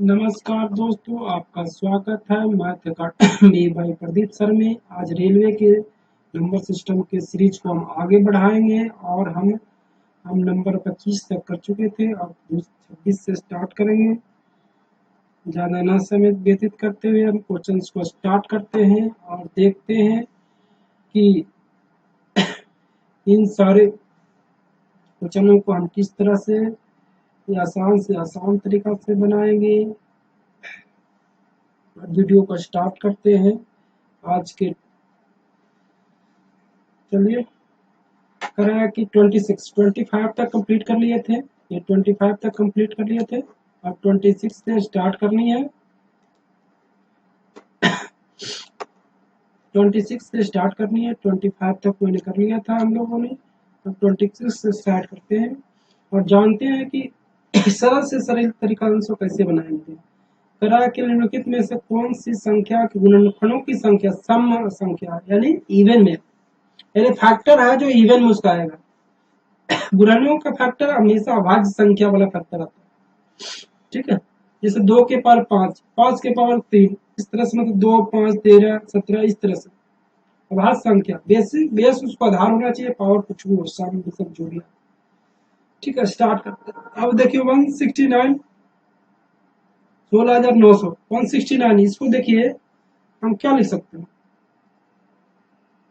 नमस्कार दोस्तों, आपका स्वागत है मैथ अकाडमी भाई प्रदीप सर में। आज रेलवे के नंबर सिस्टम के सीरीज को हम आगे बढ़ाएंगे और हम नंबर 25 तक कर चुके थे। अब 26 से स्टार्ट करेंगे। ज़्यादा ना समय व्यतीत करते हुए हम क्वेश्चंस को स्टार्ट करते हैं और देखते हैं कि इन सारे क्वेश्चनों को हम किस तरह से आसान तरीका से बनाएंगे। वीडियो को स्टार्ट करते हैं। आज के चलिए करा है कि 25 तक कंप्लीट कर लिए थे। ये 25 तक कंप्लीट कर लिए थे। अब 26 से स्टार्ट करनी है। 26 से स्टार्ट करनी है। 25 तक मैंने कर लिया था हम लोगों ने। अब 26 से स्टार्ट करते हैं और जानते हैं कि सरल से सरल तरीका को कैसे बनाएंगे। करा कि निम्नलिखित में से कौन सी संख्या के गुणनखंडों की संख्या सम संख्या यानी इवन में, यानी फैक्टर है जो इवन में उसका आएगा। गुणनों का फैक्टर हमेशा अभाज्य संख्या वाला फैक्टर आता है। ठीक है, जैसे 2 के पावर 5, 5 के पावर 3, इस तरह से मतलब 2, 5, 13, 17 इस तरह से अभाज्य संख्या। बेस उसको आधार होना चाहिए, पावर कुछ भी हो, सब जोड़ लिया। ठीक है, स्टार्ट करते हैं। अब देखिए 169 16,900 169, इसको देखिए हम क्या लिख सकते हैं।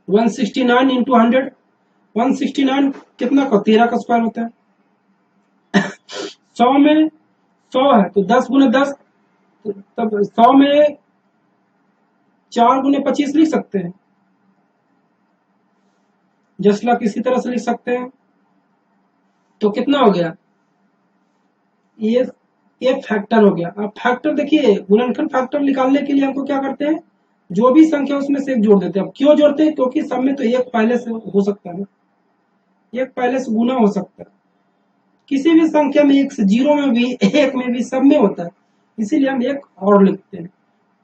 169 इंटू 100, 169 कितना का 13 का स्क्वायर होता है। 100 में 100 है तो 10 गुने 10, तब 100 में 4 गुने 25 लिख सकते हैं। जसला किसी तरह से लिख सकते हैं। तो कितना हो गया ये फैक्टर हो गया। अब फैक्टर देखिए, गुणनखंड फैक्टर निकालने के लिए हमको क्या करते हैं, जो भी संख्या उसमें से एक जोड़ देते हैं। अब क्यों जोड़ते हैं, क्योंकि सब में तो एक पहले से हो सकता है, एक पहले से गुना हो सकता है। किसी भी संख्या में एक से, जीरो में भी एक में भी, सब में होता है, इसीलिए हम एक और लिखते हैं।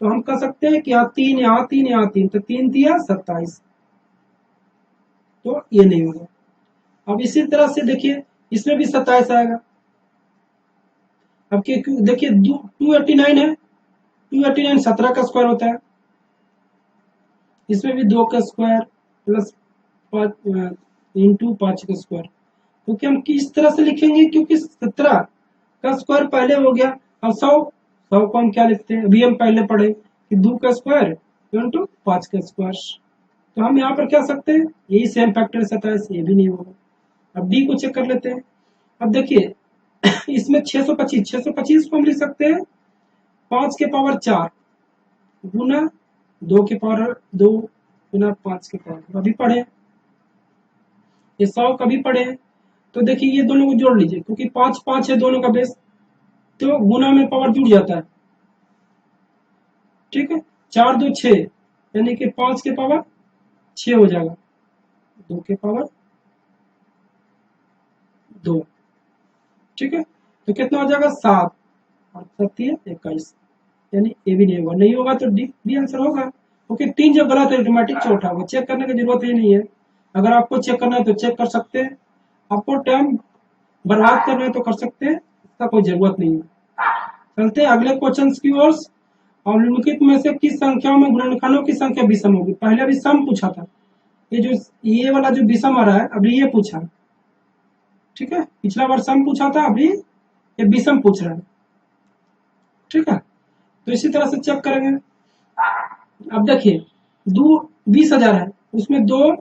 तो हम कह सकते हैं कि यहाँ 3 यहाँ 3 यहाँ 3, तो 3 दिया 27, तो ये नहीं होगा। अब इसी तरह से देखिए इसमें भी 27 आएगा। अब देखिए 289 है, 289 17 का स्क्वायर होता है। इसमें भी 2 का स्क्वायर प्लस 5 इंटू 5 का स्क्वायर। क्योंकि हम किस तरह से लिखेंगे, क्योंकि 17 का स्क्वायर पहले हो गया। अब 100 को हम क्या लिखते हैं, अभी हम पहले पढ़े कि 2 का स्क्वायर इंटू 5 का स्क्वायर। तो हम यहाँ पर क्या सकते हैं, यही सेम फैक्टर 27, ये भी नहीं होगा। अब डी को चेक कर लेते हैं। अब देखिए इसमें 625 को हम लिख सकते हैं 5 के पावर 4 गुना 2 के पावर 2 गुना 5 के पावर, अभी पढ़े ये 100 कभी पढ़े। तो देखिए ये दोनों को जोड़ लीजिए, क्योंकि 5 5 है दोनों का बेस, तो गुना में पावर जुड़ जाता है। ठीक है, 4 2 6, यानी कि 5 के पावर 6 हो जाएगा, 2 के पावर 2। ठीक है, तो कितना हो जाएगा 7 और 7 21, यानी ए भी नहीं होगा। नहीं होगा तो डी आंसर होगा, क्योंकि 3 जब गलत है ऑटोमेटिक चौथा होगा। चेक करने की जरूरत ही नहीं है। अगर आपको चेक करना है तो चेक कर सकते हैं, आपको टाइम बर्बाद करना है तो कर सकते हैं, इसका कोई जरूरत नहीं है। चलते हैं अगले क्वेश्चन की ओर। और निम्नलिखित में से किस संख्याओं में गुणनखंडों की संख्या विषम होगी। पहले अभी सम पूछा था, ये वाला जो विषम आ रहा है अभी ये पूछा। ठीक है, पिछला बार सम पूछा था, अभी ये विषम पूछ रहा है। ठीक है, तो इसी तरह से चेक करेंगे। अब देखिए 20,000 है, उसमें 2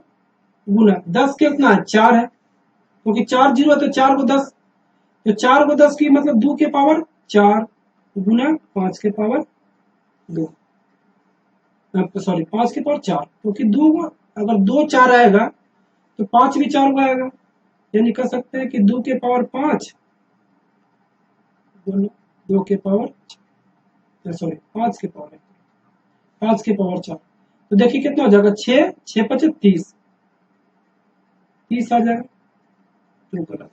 गुना 10 कितना है 4 है, क्योंकि 4 जीरो है तो 4 को 10, तो 4 को 10 की मतलब 2 के पावर 4 गुना 5 के पावर 2, सॉरी 5 के पावर 4, क्योंकि 2 अगर 2 4 आएगा तो 5 भी 4 को आएगा, यानी कह सकते हैं कि 2 के पावर 5 2 के पावर, सॉरी 5 के पावर 5 के पावर 4। तो देखिए कितना हो जाएगा 6 6 5 30 आ जाएगा, तो गलत।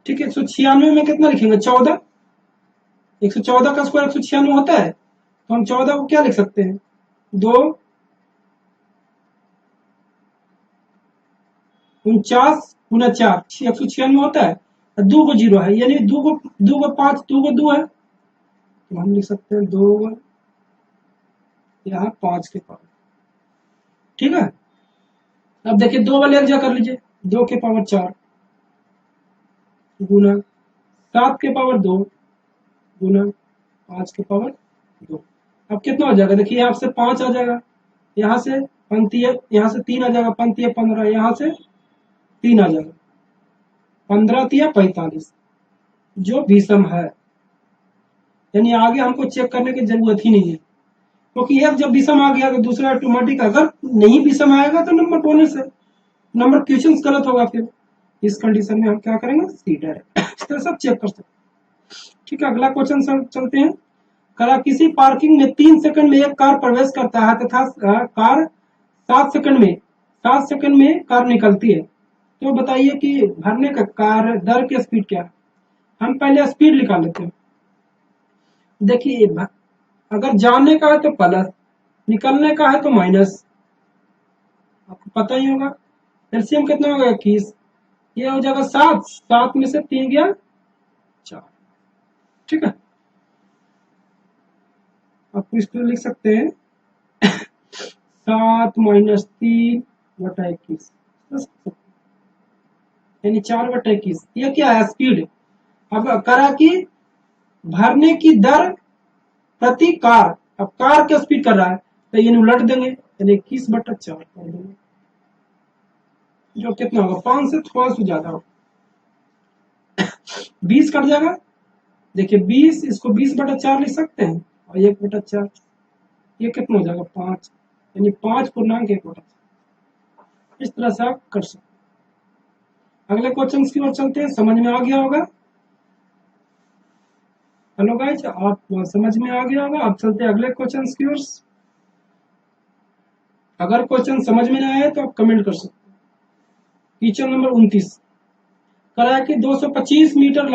ठीक है, 196 में कितना लिखेंगे 14, 114 का स्क्वायर 196 होता है, तो हम 14 को क्या लिख सकते हैं 2 49 गुना 4 196 होता है, 2 को 0 है, यानी 2 को 5 2 को 2 है, तो हम लिख सकते हैं 2 यहाँ 5 के पावर। ठीक है, अब देखिए 2 वाले एक जगह कर लीजिए, 2 के पावर 4 गुना 7 के पावर 2 गुना 5 के पावर 2। अब कितना हो जाएगा, देखिए यहाँ से 5 आ जाएगा, यहाँ से पंक्ति है, यहाँ से 3 आ जाएगा, पंक्ति है 15, यहाँ से 3 आ जाएगा, 15 तिया 45 जो विषम है। यानी आगे हमको चेक करने की जरूरत ही नहीं है, क्योंकि एक जब विषम आ गया तो दूसरा ऑटोमेटिक, अगर नहीं विषम आएगा तो नंबर बोनस है, नंबर क्वेश्चन गलत होगा। फिर इस कंडीशन में हम क्या करेंगे, सी डायरेक्ट। इस तरह सब चेक कर सकते हैं। ठीक है, अगला क्वेश्चन चलते हैं। करा किसी पार्किंग में 3 सेकंड में एक कार प्रवेश करता है तथा कार 7 सेकंड में कार निकलती है, तो बताइए कि भरने का कार दर की स्पीड क्या है। हम पहले स्पीड निकाल लेते हैं। देखिए अगर जाने का है तो प्लस, निकलने का है तो माइनस, आपको पता ही होगा। एलसीएम कितना होगा, 21, ये हो जाएगा 7, 7 में से 3 गया 4। ठीक है, आप इस तरह लिख सकते हैं 7 माइनस 3 बटा 21, यानी 4 बटा 21। ये क्या है, स्पीड। अब करा कि भरने की दर प्रति कार, अब कार क्या स्पीड कर रहा है तो ये उलट देंगे, यानी 21 बटा 4 कर देंगे, जो कितना होगा, 5 से थोड़ा सा ज्यादा होगा, 20 कट जाएगा। देखिए 20, इसको 20 बटा 4 लिख सकते हैं, और 1 बटा 4, ये कितना हो जाएगा 5, यानी 5.1 बटा 4। इस तरह से आप कर सकते हैं। अगले क्वेश्चन की ओर चलते हैं, समझ में आ गया होगा। हेलो गाइस, आप समझ में आ गया होगा। अब चलते हैं अगले क्वेश्चन की ओर। अगर क्वेश्चन समझ में ना आए तो आप कमेंट कर सकते हैं। क्वेश्चन नंबर 29 करा कि 225 मीटर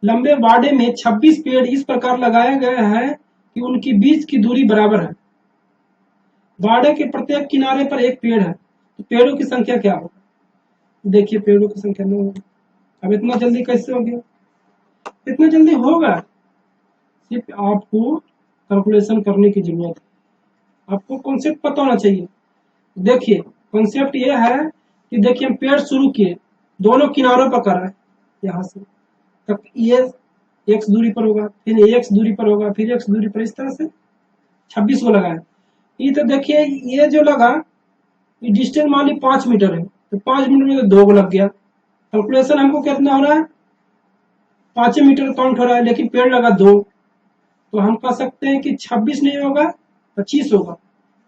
लंबे बाड़े में 26 पेड़ इस प्रकार लगाए गए हैं कि उनकी बीच की दूरी बराबर है। बाड़े के प्रत्येक किनारे पर एक पेड़ है, तो पेड़ों की संख्या क्या होगा। देखिए पेड़ों की संख्या 9 होगी। अब इतना जल्दी कैसे हो गया, इतना जल्दी होगा, सिर्फ आपको कैलकुलेशन करने की जरूरत है, आपको कॉन्सेप्ट पता होना चाहिए। देखिए कॉन्सेप्ट ये है कि देखिए हम पेड़ शुरू किए, दोनों किनारों पर कर रहे हैं, यहाँ से तक ये एक्स दूरी पर होगा, फिर एक्स दूरी पर होगा, फिर एक्स दूरी पर, इस तरह से 26 को लगाए। ये तो देखिए ये जो लगा, ये डिस्टेंस मान ली 5 मीटर है, तो 5 मीटर में तो 2 को लग गया। कैलकुलेशन हमको कितना हो रहा है, 5 मीटर काउंट हो रहा है, लेकिन पेड़ लगा 2, तो हम कह सकते हैं कि 26 नहीं होगा 25 होगा,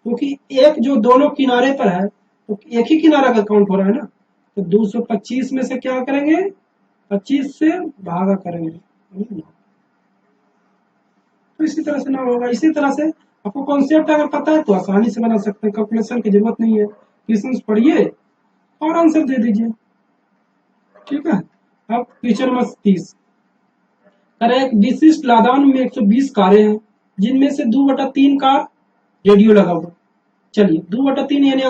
क्योंकि एक जो दोनों किनारे पर है तो एक ही किनारा का काउंट हो रहा है ना, तो 225 में से क्या करेंगे, 25 से भागा करेंगे, तो इसी तरह से ना होगा। इसी तरह से आपको कॉन्सेप्ट अगर पता है तो आसानी से बना सकते हैं, कैलकुलेशन की जरूरत नहीं है। क्वेश्चन पढ़िए और आंसर दे दीजिए। ठीक है, अब क्वेश्चन नंबर 30 एक विशिष्ट लादान में 120 कारें हैं, जिनमें से 2/3 कार रेडियो लगा हुआ। चलिए 2/3 यानी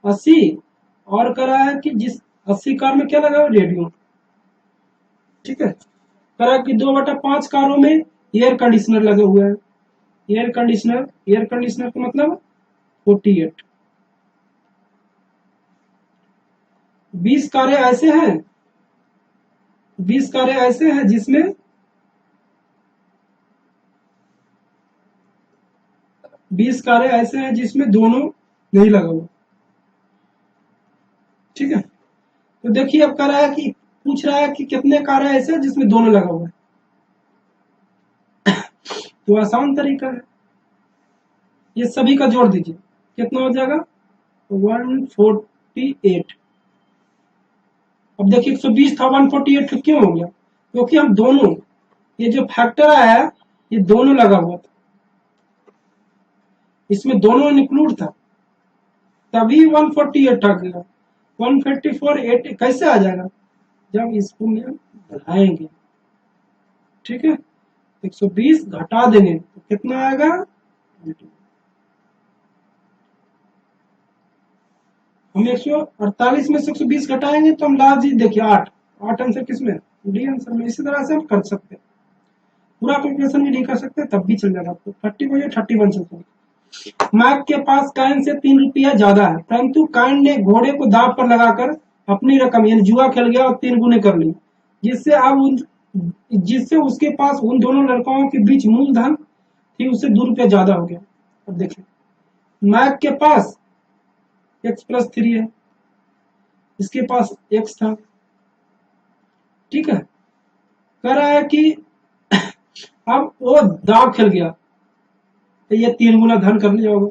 80 और करा है कि जिस 80 कार में क्या लगा हुआ, रेडियो। ठीक है, करा कि 2/5 कारों में एयर कंडीशनर लगे हुए हैं। एयर कंडीशनर का मतलब 48। 20 कारें ऐसे हैं, 20 कारें ऐसे हैं जिसमें 20 कारें ऐसे हैं जिसमें दोनों नहीं लगा हुआ। ठीक है, तो देखिए अब कह रहा है कि पूछ रहा है कि कितने कारें ऐसे हैं जिसमें दोनों लगा हुआ है। तो आसान तरीका है, ये सभी का जोड़ दीजिए, कितना हो जाएगा 148। अब देखिए 120 था, 148 क्यों हो गया, क्योंकि हम दोनों, ये जो फैक्टर आया है ये दोनों लगा हुआ था, इसमें दोनों इंक्लूड था, तभी 148 आ गया। 154 कैसे आ जाएगा, जब इसको में बढ़ाएंगे। ठीक है, 120 घटा देंगे तो कितना आएगा, हम 148 में से 120 घटाएंगे तो हम लास्ट जी देखिए 8 आंसर किसमें, डी आंसर में। इसी तरह से हम कर सकते हैं। पूरा कैलकुलेशन भी नहीं कर सकते तब भी चल जाएगा आपको। 30 को 31 चलता है। मैक के पास कायन से 3 रुपया ज्यादा है, परंतु कायन ने घोड़े को दांव पर लगाकर अपनी रकम यानी जुआ खेल गया और 3 गुने कर ली, जिससे उसके पास उन दोनों लड़कों के बीच मूलधन थी उससे 2 रुपया ज्यादा हो गया। अब देखिए मैक के पास x+3 है, इसके पास x था, ठीक है। कह रहा है कि अब वो दाव खेल गया तो ये 3 गुना धन कर लिया होगा।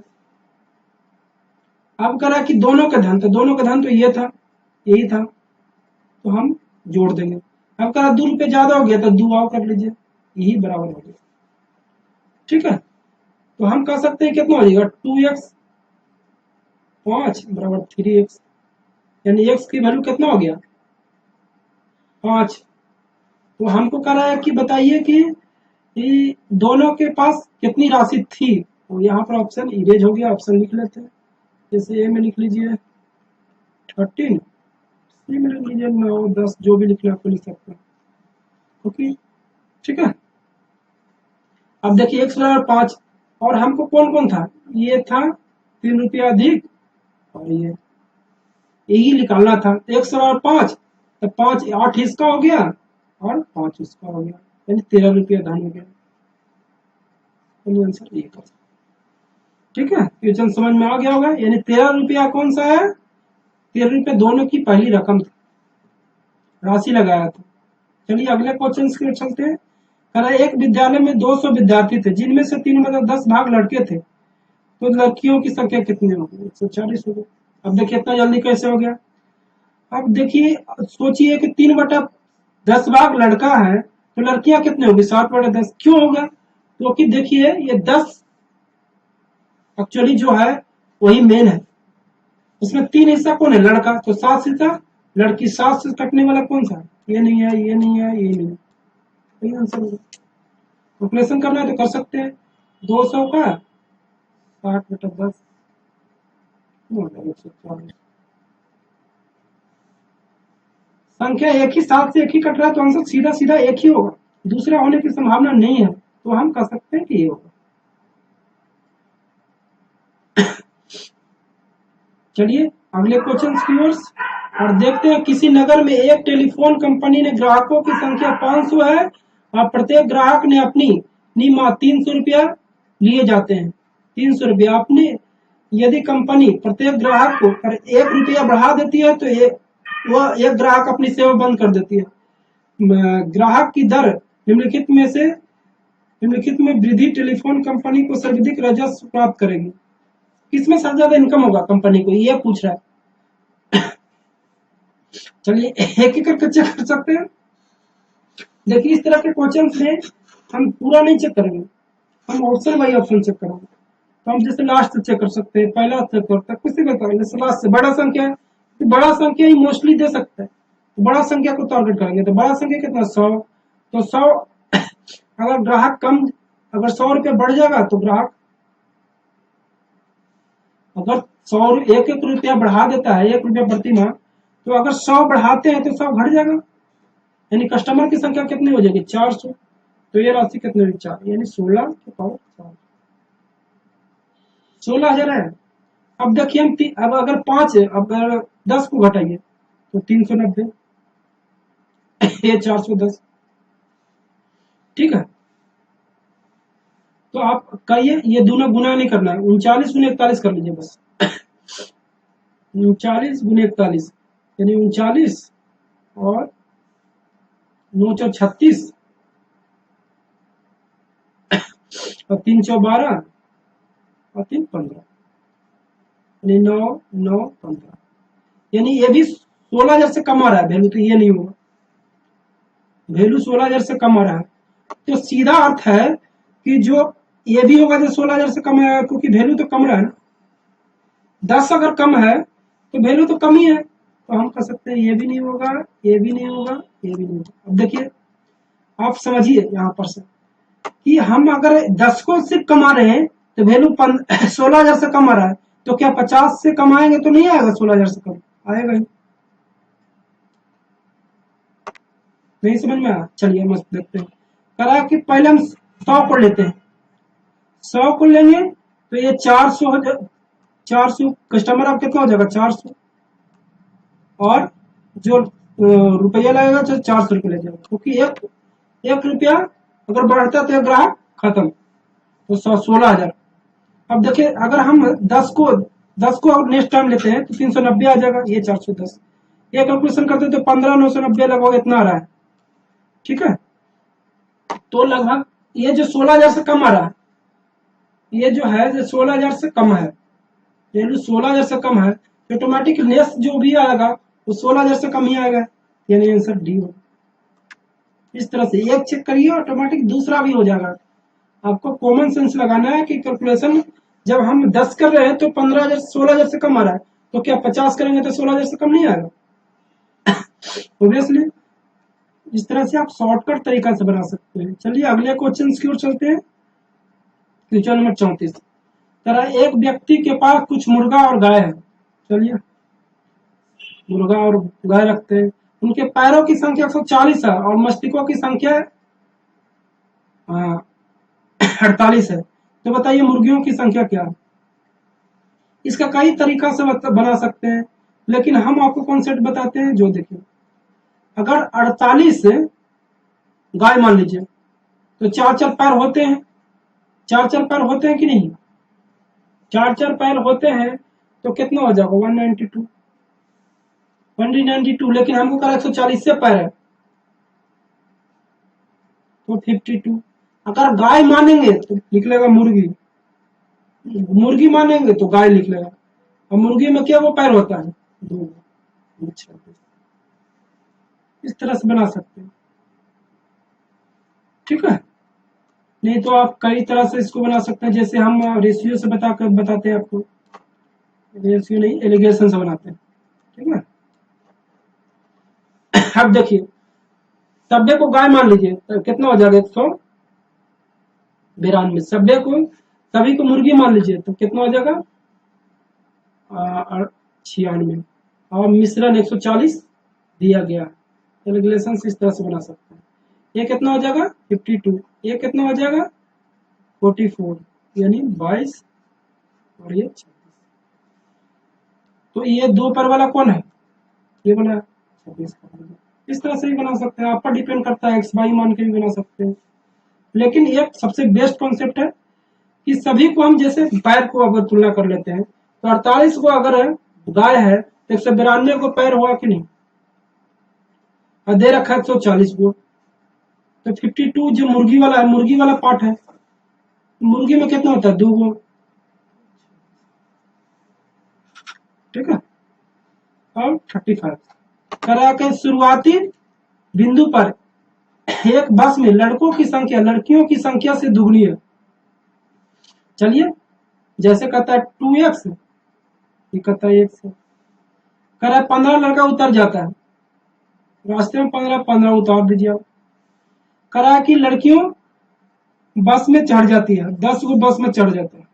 अब कह रहा है कि दोनों का धन, तो दोनों का धन तो ये था, यही था, तो हम जोड़ देंगे। अब कह रहा 2 रुपये ज्यादा हो गया तो 2 और कर लीजिए, यही बराबर हो गया, ठीक है। तो हम कह सकते हैं कितना हो जाएगा 2x 5 बराबर 3x, यानी x की वैल्यू कितना हो गया 5। तो हमको कह रहा है कि बताइए कि दोनों के पास कितनी राशि थी। तो यहाँ पर ऑप्शन इरेज हो गया, ऑप्शन लिख लेते हैं। जैसे ए में लिख लीजिए 13, सी में लिख लीजिए 9, 10, जो भी लिखना आपको लिख सकते हैं, ओके, ठीक है। अब देखिए x बराबर 5 और हमको कौन कौन था, ये था 3 रुपया अधिक और ये यही निकालना था। x बराबर 5 तो 5 8 इसका हो गया और 5 इसका हो गया, यानी 13 रुपया धन हो गया। आंसर ये, ठीक है। क्वेश्चन समझ में आ गया होगा, यानी 13 रुपया कौन सा है, 13 रुपया दोनों की पहली रकम थी, राशि लगाया था। चलिए अगले क्वेश्चन की ओर चलते हैं। एक विद्यालय में 200 विद्यार्थी थे, जिनमें से 3/10 भाग लड़के थे, तो लड़कियों की संख्या कितनी होगी, 140 होगी। अब देखिए इतना जल्दी कैसे हो गया। अब देखिए सोचिए कि 3/10 भाग लड़का है तो लड़कियां कितनी होगी 7/10। क्यों होगा, क्योंकि देखिए ये 10 एक्चुअली जो है वही मेन है, उसमें 3 हिस्सा कौन है लड़का, तो 7 हिस्सा लड़की। 7 से कटने वाला कौन सा, ये नहीं है, ये नहीं है, ये नहीं है, यही आंसर होगा। कैलकुलेशन करना है तो कर सकते हैं, 200 का 60/10 140। संख्या एक ही, 7 से एक ही कट रहा है तो आंसर सीधा सीधा एक ही होगा, दूसरा होने की संभावना नहीं है, तो हम कह सकते हैं कि ये होगा। चलिए अगले क्वेश्चन की ओर और देखते हैं। किसी नगर में एक टेलीफोन कंपनी ने ग्राहकों की संख्या 500 है और प्रत्येक ग्राहक ने अपनी निमा 300 रुपया लिए जाते हैं। 300 रुपया अपने, यदि कंपनी प्रत्येक ग्राहक को 1 रुपया बढ़ा देती है तो वह एक ग्राहक अपनी सेवा बंद कर देती है। ग्राहक की दर निम्नलिखित में वृद्धि टेलीफोन कंपनी को सर्वाधिक राजस्व प्राप्त करेगी। किसमें सबसे ज्यादा इनकम होगा कंपनी को, ये पूछ रहा है। चलिए एक एक करके चेक कर सकते हैं। देखिए इस तरह के क्वेश्चन में हम पूरा नहीं चेक करेंगे, हम ऑप्शन बाई ऑप्शन चेक करेंगे। तो हम जैसे लास्ट चेक कर सकते हैं, पहला चेक कर सकते हैं, किसी भी जैसे लास्ट से बड़ा संख्या है तो बड़ा संख्या ही मोस्टली दे सकता है, तो बड़ा संख्या को टारगेट करेंगे। तो बड़ा संख्या कितना 100, तो 100 अगर ग्राहक कम, अगर 100 रुपया बढ़ जाएगा तो ग्राहक, अगर 1 रुपया बढ़ा देता है, 1 रुपया प्रति माह, तो अगर 100 बढ़ाते हैं तो 100 घट जाएगा, यानी कस्टमर की संख्या कितनी हो जाएगी 400, तो ये राशि कितनी होगी 4, यानी 16 के पावर 4, 16,000 है। अब देखिए हम अब अगर 5 है, अब अगर 10 को घटाइए तो 390, ये 410, ठीक है। तो आप कहिए, ये दोनों गुना नहीं करना है, 39 गुने 41 कर लीजिए बस। 39 गुने 41 यानी 39 और 936 और 312 और 315, यानी 9 9 15, यानी ये भी 16,000 से कम आ रहा है वैल्यू, तो ये नहीं होगा, वैल्यू 16,000 से कम आ रहा है। तो सीधा अर्थ है कि जो ये भी होगा जो 16,000 से कम है, क्योंकि वैल्यू तो कम रहा है ना, 10 अगर कम है तो वैल्यू तो कम ही है, तो हम कह सकते हैं ये भी नहीं होगा, ये भी नहीं होगा, ये भी नहीं होगा। अब देखिए आप समझिए यहाँ पर से कि हम अगर 10 को सिर्फ कमा रहे हैं तो वैल्यू 16,000 से कम आ रहा है, तो क्या 50 से कम आएंगे तो नहीं आएगा, 16,000 से कम आएगा ही, नहीं समझ में आया। चलिए मस्त देखते हैं। करा कि पहले हम 100 को लेते हैं, 100 को लेंगे तो ये 400 हो जाए, 400 कस्टमर अब कितना हो जाएगा 400, और जो रुपया लगेगा तो 400 रुपये ले जाएगा, क्योंकि एक रुपया अगर बढ़ता है तो एक ग्राहक खत्म, तो 16,000। अब देखिए अगर हम 10 को और नेक्स्ट टाइम लेते हैं तो 390 आ जाएगा, ये 410, ये कैलकुलेशन करते हैं तो 15,990 लगभग इतना आ रहा है। ठीक है, तो लगभग ये जो 16,000 से कम आ रहा है, ये जो है जो 16,000 से कम है, ये 16,000 से कम है, तो ऑटोमेटिक लेस जो भी आएगा वो 16,000 से कम ही आएगा, यानी आंसर डी हो। इस तरह से एक चेक करिए, ऑटोमेटिक दूसरा भी हो जाएगा। आपको कॉमन सेंस लगाना है कि कैलकुलेशन जब हम 10 कर रहे हैं तो 15,000 16,000 से कम आ रहा है, तो क्या 50 करेंगे तो 16,000 से कम नहीं आएगा? ऑब्वियसली। इस तरह से आप शॉर्टकट तरीका से बना सकते हैं। चलिए अगले क्वेश्चन की ओर चलते हैं। क्वेश्चन नंबर 34, तरह एक व्यक्ति के पास कुछ मुर्गा और गाय है। चलिए मुर्गा और गाय रखते हैं, उनके पैरों की संख्या 140 है और मस्तिष्कों की संख्या 48 है, तो बताइए मुर्गियों की संख्या क्या है? इसका कई तरीका से बना सकते हैं, लेकिन हम आपको कॉन्सेप्ट बताते हैं। जो देखिए अगर 48 गाय मान लीजिए तो 4-4 पैर होते हैं, 4-4 पैर होते हैं कि नहीं? 4-4 पैर होते हैं तो कितना हो जाएगा 192, 192, लेकिन हमको कहा 140 से पैर है तो 52। अगर गाय मानेंगे तो लिख लेगा मुर्गी, मुर्गी मानेंगे तो गाय लिख लेगा, और मुर्गी में क्या वो पैर होता है 2। अच्छा, इस तरह से बना सकते हैं। ठीक है, नहीं तो आप कई तरह से इसको बना सकते हैं, जैसे हम रेशियो से बताते हैं आपको, रेशियो नहीं एलिगेशन से बनाते हैं। ठीक है, अब देखिए सब्बे को गाय मान लीजिए तो कितना हो जाएगा 192, सब्बे को सभी को मुर्गी मान लीजिए तो कितना हो जाएगा 96, और मिश्रण 140 दिया गया। एलिगेशन इस तरह से बना सकते हैं। ये कितना हो जाएगा 52, ये कितना हो जाएगा 44, यानी 22 और ये 26। तो ये 2 पर वाला कौन है? ये बना 26। इस तरह से भी बना सकते हैं, आप पर डिपेंड करता है, एक्स वाई मान के भी बना सकते हैं। लेकिन एक सबसे बेस्ट कॉन्सेप्ट है कि सभी को हम जैसे पैर को अगर तुलना कर लेते हैं तो 48 को अगर गाय है तो 192 को पैर हुआ कि नहीं, और दे रखा है 140 को, तो 52 जो मुर्गी वाला है, मुर्गी वाला पार्ट है, मुर्गी में कितना होता है 2 को। ठीक है, और 35 करा के शुरुआती बिंदु पर एक बस में लड़कों की संख्या लड़कियों की संख्या से दुगनी है। चलिए जैसे कहता है 2x, ये कहता है 1 से, कह रहा है 15 लड़का उतर जाता है रास्ते में, 15 उतार दीजिए आप। कह रहा है कि लड़कियों बस में चढ़ जाती है, 10 को बस में चढ़ जाता है,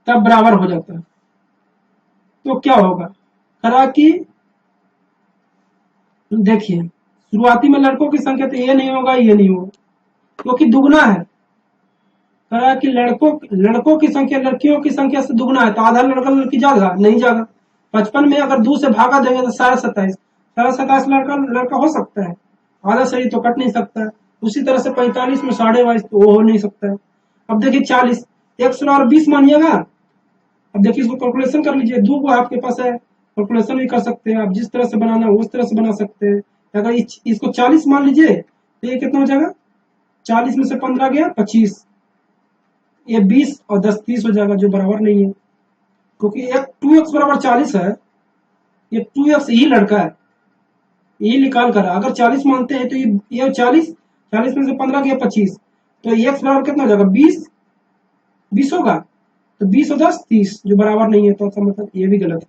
तब बराबर हो जाता है, तो क्या होगा? कह रहा कि देखिए शुरुआती में लड़कों की संख्या तो ये नहीं होगा, ये नहीं होगा, क्योंकि दुगना है। कह रहा है कि लड़कों की संख्या लड़कियों की संख्या से दुगना है, तो आधा लड़का लड़की जाएगा नहीं जाएगा। 55 में अगर 2 से भागा देंगे तो 27.5 लड़का हो सकता है, आधा शरीर तो कट नहीं सकता है। उसी तरह से 45 में 22.5 तो वो हो नहीं सकता है। अब देखिए 40, 100 और 20 मानिएगा। अब देखिए इसको कैलकुलेशन कर लीजिए, 2 को आपके पास है, कैलकुलेशन भी कर सकते हैं आप, जिस तरह से बनाना है उस तरह से बना सकते हैं। अगर इसको 40 मान लीजिए तो ये कितना हो जाएगा, 40 में से 15 गया 25, ये 20 और 10 30 हो जाएगा, जो बराबर नहीं है, क्योंकि एक 2x बराबर 40 है, ये 2x ही लड़का है, ये निकाल कर। अगर 40 मानते हैं तो ये 40 में से 15 गया 25, तो x बराबर कितना हो जाएगा 20 होगा, तो 20 और 10 30, जो बराबर नहीं है, तो अच्छा मतलब ये भी गलत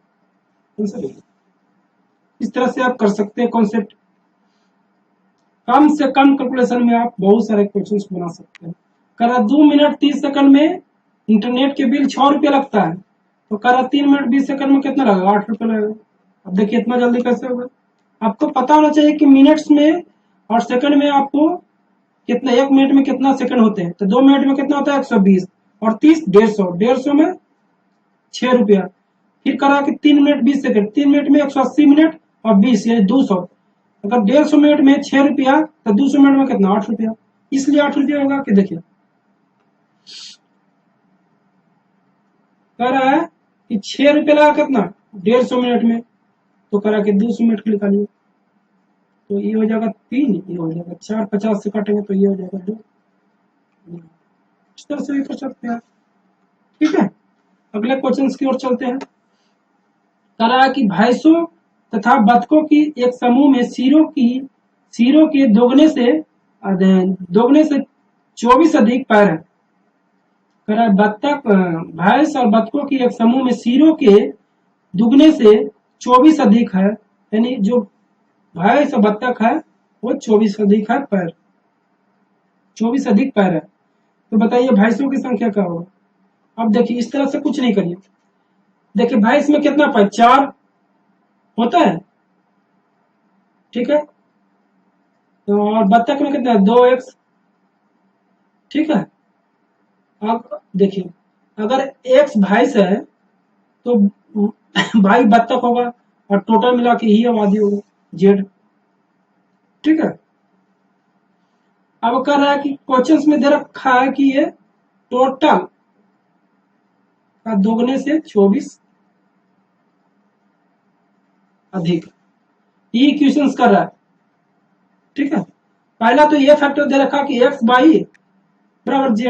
है। इस तरह से आप कर सकते हैं कॉन्सेप्ट। कम से कम कैलकुलेशन में आप बहुत सारे क्वेश्चंस बना सकते हैं। करा 2 मिनट 30 सेकंड में इंटरनेट के बिल 6 रुपये लगता है, तो करा 3 मिनट 20 सेकंड में कितना लगेगा 8 रुपये लगेगा। अब देखिए इतना जल्दी कैसे होगा? आपको पता होना चाहिए कि मिनट्स में और सेकंड में आपको कितना 1 मिनट में कितना सेकंड होते हैं, तो 2 मिनट में कितना होता है 120 और 30 150 में 6 रुपया। फिर करा कि 3 मिनट 20 सेकंड, 3 मिनट में 180 मिनट और 20 यानी 200। अगर 150 मिनट में 6 रुपया तो 200 मिनट में कितना 8 रुपया, इसलिए 8 रुपया होगा। कि देखिए कह रहा है कि 6 रुपया लगा कितना 150 मिनट में, तो करा के 200 मिनट के निकालिए, तो ये हो जाएगा 3, ये हो जाएगा 4, 50 से काटेंगे तो ये हो जाएगा 2। इस तरह से भी कर सकते हैं। ठीक है, अगले क्वेश्चन की ओर चलते हैं। कह रहा है कि भैंसों तथा बतखों की एक समूह में सिरों के दोगुने से 24 अधिक पैर है। कह रहा है भैंस और बतखों की एक समूह में सिरों के दुगने से 24 अधिक है, यानी जो भैंस और बत्तख है वो 24 अधिक है पैर, 24 अधिक पैर है। तो बताइए भैंसों की संख्या क्या होगा। अब देखिए इस तरह से कुछ नहीं करिए, देखिए भैंस में कितना पैर 4 होता है, ठीक है, तो और बत्तख में कितना 2x, ठीक है। अब देखिए अगर x भैंस है तो भाई बत्तख होगा और टोटल मिला के ही आबादी होगा z, ठीक है। अब कह रहा है कि क्वेश्चंस में दे रखा है कि ये टोटल का दोगुने से 24 अधिक, ये क्वेश्चंस कर रहा है, ठीक है। पहला तो ये फैक्टर दे रखा कि x बाई बराबर z,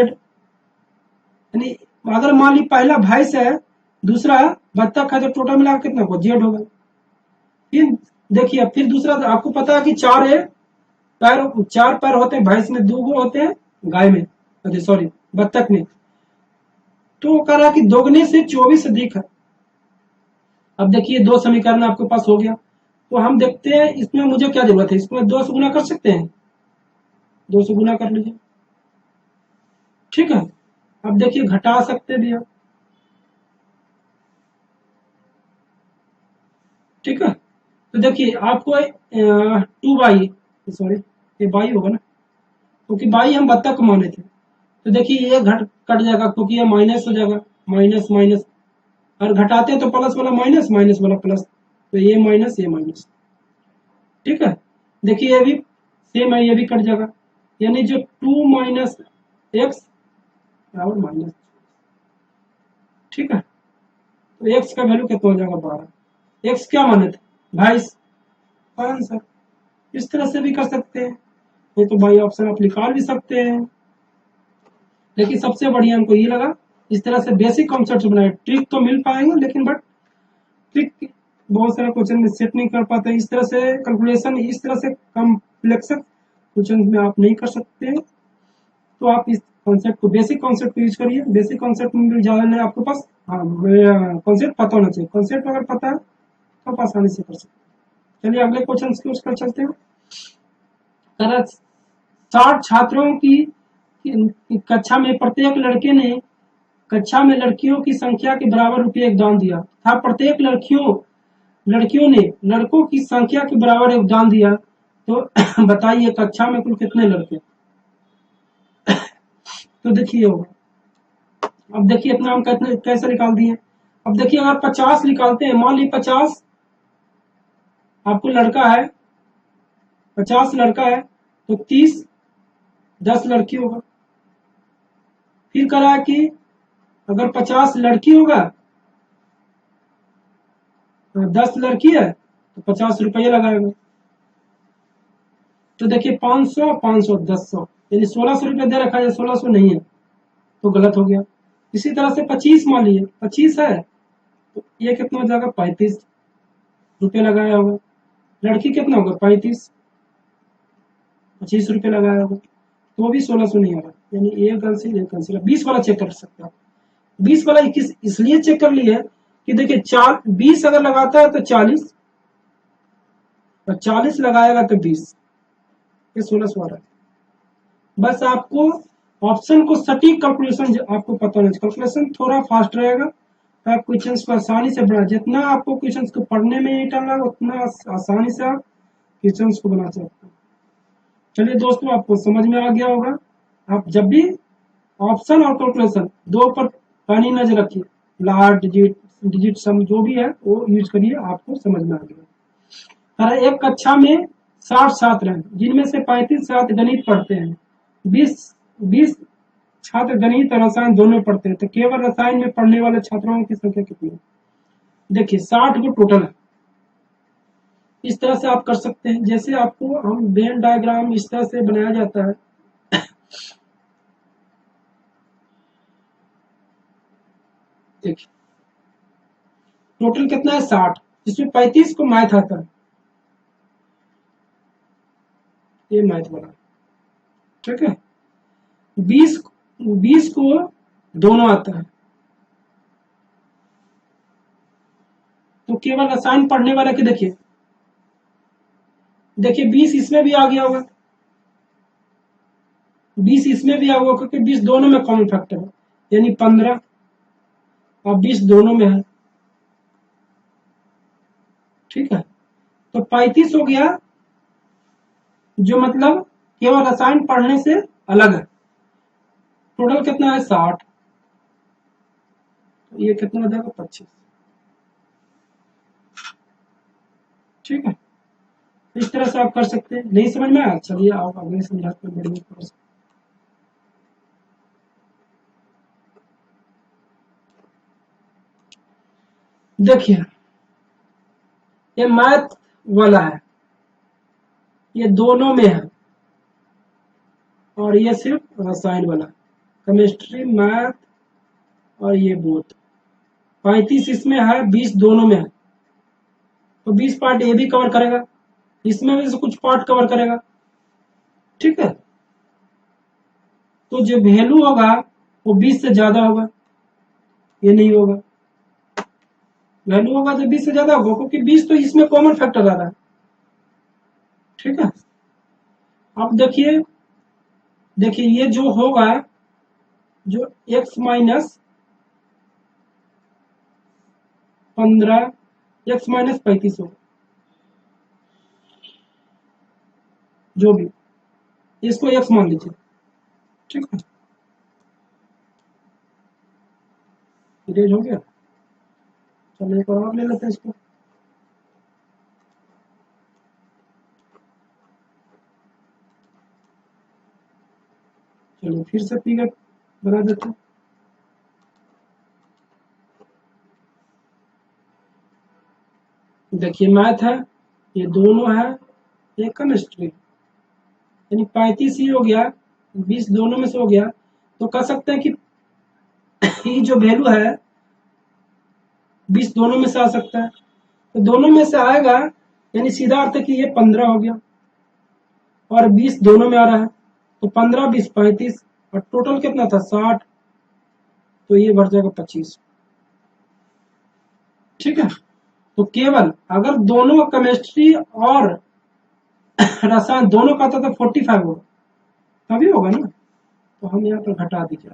यानी अगर मान ली पहला भैंस है दूसरा बत्तख है तो टोटल मिला कितना होगा z होगा। फिर देखिए फिर दूसरा आपको पता है कि 4 पैर होते हैं भैंस में, 2 होते हैं गाय में, सॉरी बत्तख में। तो कह रहा कि दोगुने से 24 अधिक है। अब देखिए 2 समीकरण आपके पास हो गया, तो हम देखते हैं इसमें मुझे क्या जरूरत है, इसमें 2 से गुना कर सकते हैं, 2 से गुना कर लीजिए, ठीक है। अब देखिए घटा सकते भी आप, ठीक है। तो देखिए आपको 2 बाई, सॉरी ये बाई होगा ना, क्योंकि बाई हम बत्तख माने थे, तो देखिए ये कट जाएगा क्योंकि ये माइनस हो जाएगा, माइनस माइनस, और घटाते हैं तो प्लस वाला माइनस, माइनस वाला प्लस, तो ये माइनस ये माइनस, ठीक है। देखिए ये भी सेम है, ये भी कट जाएगा, यानी जो 2 माइनस एक्स बराबर माइनस, ठीक है। तो एक्स का वैल्यू कितना हो जाएगा 12। एक्स क्या माने थे भैंस, आंसर। इस तरह से भी कर सकते हैं, ये तो भाई ऑप्शन आप निकाल भी सकते हैं, लेकिन सबसे बढ़िया हमको ये लगा इस तरह से बेसिक कॉन्सेप्ट बनाए। ट्रिक तो मिल पाएंगे लेकिन बट ट्रिक बहुत सारे क्वेश्चन में सेट नहीं कर पाते, इस तरह से कैलकुलेशन इस तरह से कॉम्प्लेक्स क्वेश्चन में आप नहीं कर सकते। तो आप इस कॉन्सेप्ट को बेसिक कॉन्सेप्ट को यूज करिए, बेसिक कॉन्सेप्ट में भी ज्यादा नहीं आपके पास, हाँ कॉन्सेप्ट पता होना चाहिए, कॉन्सेप्ट अगर पता है तो आप आसानी से कर सकते हैं। चलिए अगले क्वेश्चन की ओर चलते हैं। 60 छात्रों की कक्षा में प्रत्येक लड़के ने कक्षा में लड़कियों की संख्या के बराबर रुपये योगदान दिया था, प्रत्येक लड़कियों ने लड़कों की संख्या के बराबर योगदान दिया, तो बताइए कक्षा में कुल कितने लड़के। तो देखिए होगा, अब देखिए इतना हम कैसे निकाल दिए। अब देखिए अगर 50 निकालते हैं, मान ली 50 आपको लड़का है, 50 लड़का है तो 30 10 लड़की होगा। फिर करा कि अगर 50 लड़की होगा तो 10 लड़की है तो 50 रुपये लगाएगा। तो देखिए 500 500 1100 यानी 1600 रुपये दे रखा है, 1600 नहीं है तो गलत हो गया। इसी तरह से 25 मान लीजिए 25 है तो ये कितना हो जाएगा 35 रुपये लगाया होगा। लड़की कितना होगा 35, 25 रुपये लगाया होगा, तो भी 1600 नहीं होगा, यानी एक कैंसिल 20 वाला चेक कर सकते हैं। 20 वाला 21 इसलिए चेक कर लिया कि देखिए 20 अगर लगाता है तो 40 और 40 लगाएगा तो 20, ये 1600 आ रहा है। बस आपको ऑप्शन को सटीक कैलकुलेशन आपको पता होना चाहिए, कैलकुलेशन थोड़ा फास्ट रहेगा तो आप क्वेश्चंस को आसानी से बना, जितना आपको क्वेश्चंस को पढ़ने में टाइम लगा उतना आसानी से आप क्वेश्चंस को बना सकते हैं, चलिए दोस्तों, आपको समझ में आ गया होगा। आप जब भी ऑप्शन और कैलकुलेशन दो पर पानी नजर रखिए, लार्ज डिजिट डिजिट सम जो भी है वो यूज करिए, आपको समझ में आ गया। हर एक कक्षा में 60 छात्र हैं, जिनमें से 35 छात्र गणित पढ़ते हैं, 20 छात्र गणित और रसायन दोनों पढ़ते हैं, तो केवल रसायन में पढ़ने वाले छात्रों की संख्या कितनी है? देखिए 60 को टोटल है। इस तरह से आप कर सकते हैं, जैसे आपको हम वेन डायग्राम इस तरह से बनाया जाता है। देखिए टोटल कितना है 60, जिसमें 35 को मैथ आता है, ये मैथ वाला, ठीक है। 20 को दोनों आता है, तो केवल रसायन पढ़ने वाला के देखिए 20 इसमें भी आ गया होगा, 20 इसमें भी आ होगा, क्योंकि 20 दोनों में कॉमन फैक्टर है, यानी 15 और 20 दोनों में है, ठीक है। तो 35 हो गया, जो मतलब केवल रसायन पढ़ने से अलग है। टोटल कितना है 60, तो ये कितना हो जाएगा 25, ठीक है। इस तरह से आप कर सकते हैं। नहीं समझ में आया, चलिए आप अगले समझाते हैं, बढ़िया। देखिए ये मैथ वाला है, ये दोनों में है, और ये सिर्फ रसायन वाला, केमिस्ट्री मैथ, और ये बोथ। 35 इसमें है, 20 दोनों में है, तो 20 पार्ट ये भी कवर करेगा, इसमें भी से कुछ पार्ट कवर करेगा, ठीक है। तो जो वैल्यू होगा वो 20 से ज्यादा होगा, ये नहीं होगा। वैल्यू होगा तो 20 से ज्यादा होगा, क्योंकि 20 तो इसमें कॉमन फैक्टर आ रहा है, ठीक है। अब देखिए ये जो होगा, जो x माइनस 15, x माइनस 35 होगा, जो भी, इसको x मान लीजिए, ठीक है। इरेज हो गया। चलिए एक और ले लेते हैं इसको। चलिए फिर से फिगर बना देते हैं। देखिए मैथ है, ये दोनों है, ये केमिस्ट्री, यानी 35 ही हो गया, 20 दोनों में से हो गया, तो कह सकते हैं कि ये जो वैल्यू है 20 दोनों में से आ सकता है, तो दोनों में से आएगा, यानी सीधा अर्थ है कि ये 15 हो गया, और 20 दोनों में आ रहा है, तो 15 20 35, और टोटल कितना था 60, तो ये बढ़ जाएगा 25, ठीक है। तो केवल अगर दोनों केमिस्ट्री और रसायन दोनों का था तो 45 होगा, तभी होगा ना, तो हम यहाँ पर घटा दीजिए,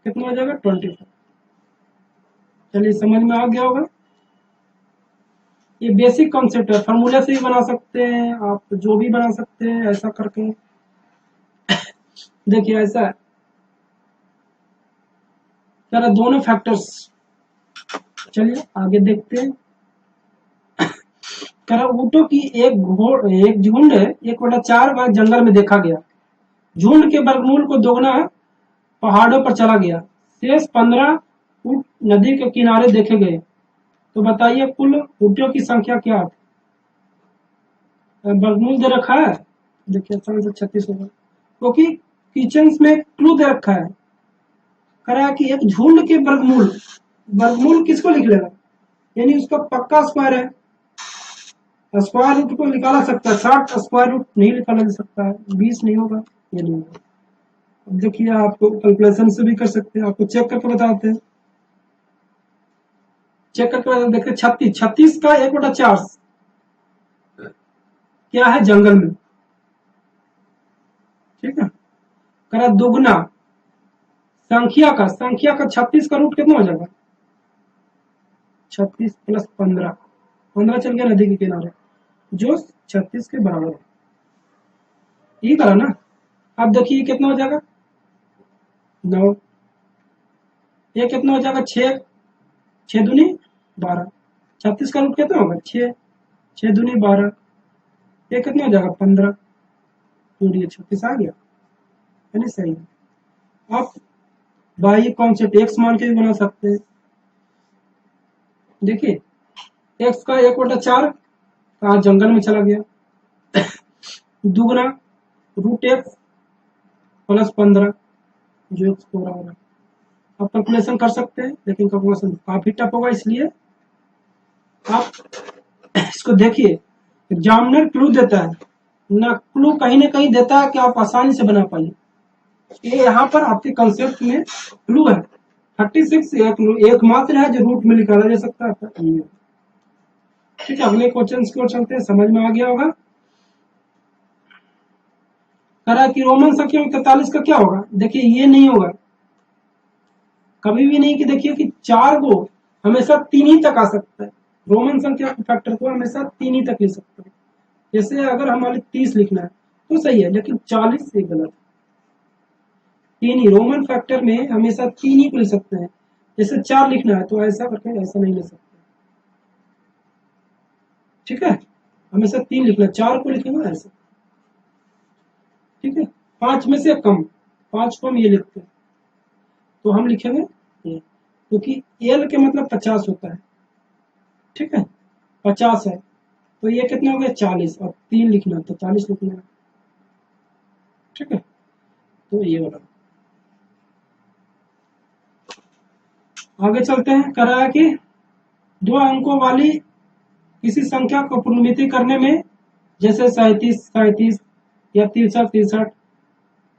कितना हो जाएगा 25। चलिए समझ में आ गया होगा। ये बेसिक कॉन्सेप्ट है, फॉर्मूला से भी बना सकते हैं आप, जो भी बना सकते हैं ऐसा करके। देखिए ऐसा है, जरा दोनों फैक्टर्स, चलिए आगे देखते हैं। ऊँटों की एक झुंड 1/4 भाग जंगल में देखा गया, झुंड के वर्गमूल को दोगुना पहाड़ों पर चला गया, शेष 15 ऊँट नदी के किनारे देखे गए, तो बताइए कुल ऊँटों की संख्या क्या है? वर्गमूल दे रखा है, देखिए 36 होगा, क्योंकि किचन में क्लू दे रखा है, करा कि एक झुंड के वर्गमूल, वर्गमूल किसको लिख लेगा, यानी उसका पक्का स्क्वायर है, स्क्वायर रूट को निकाला सकता है, 60 स्क्वायर रूट नहीं निकाला जा सकता है, 20 नहीं होगा, ये नहीं होगा। अब देखिए आपको कैलकुलेशन से भी कर सकते हैं, आपको चेक करके बताते हैं, चेक करके बताते देखिए 36 का 1/4 क्या है जंगल में, ठीक है। करा दुगना संख्या का 36 का रूट कितना हो जाएगा, 36 प्लस 15 चल गया नदी के किनारे, जो 36 के बराबर है, ये करा ना। अब देखिए कितना हो जाएगा 9, ये कितना हो जाएगा 6, 6 दूनी 12, 36 का रूट कितना होगा 6, 6 दूनी 12, ये कितना हो जाएगा 15, जोड़िए 36 आ गया, है ना सही है। आप बाई कॉन्सेप्ट एक्स मान के भी बना सकते हैं। देखिए एक्स का 1/4 कहा जंगल में चला गया, दुगना √x +15 जो एक्स को रहा। आप कैलकुलेशन कर सकते हैं, लेकिन कैलकुलेशन काफी टफ होगा, इसलिए आप इसको देखिए। एग्जामिनर क्लू देता है ना, क्लू कहीं ना कहीं देता है कि आप आसानी से बना पाइए। ये यहाँ पर आपके कंसेप्ट में क्लू है। 36 एकमात्र है जो रूट में निकाला जा सकता है। ठीक है, अगले क्वेश्चन की ओर चलते हैं, समझ में आ गया होगा। कह रहा है कि रोमन संख्या में 43 का क्या होगा। देखिए ये नहीं होगा कभी भी नहीं, कि देखिए कि 4 को हमेशा 3 ही तक आ सकता है। रोमन संख्या के फैक्टर को हमेशा 3 ही तक ले सकते हैं। जैसे अगर हमारे 30 लिखना है तो सही है, लेकिन 40 से गलत। 3 ही रोमन फैक्टर में हमेशा 3 ही को ले सकते हैं। जैसे 4 लिखना है तो ऐसा करके ऐसा नहीं ले सकते। ठीक है, हमेशा 3 लिखना, 4 को लिखेंगे ऐसे। ठीक है, 5 में से कम, 5 को हम ये लिखते हैं तो हम लिखेंगे ये, क्योंकि एल के मतलब 50 होता है। ठीक है, 50 है तो ये कितना हो गया 40, और 3 लिखना तो 40 लिखना है। ठीक है, तो ये वाला। आगे चलते हैं। कह रहा है कि 2 अंकों वाली किसी संख्या को पुनर्मिति करने में, जैसे 37 या 63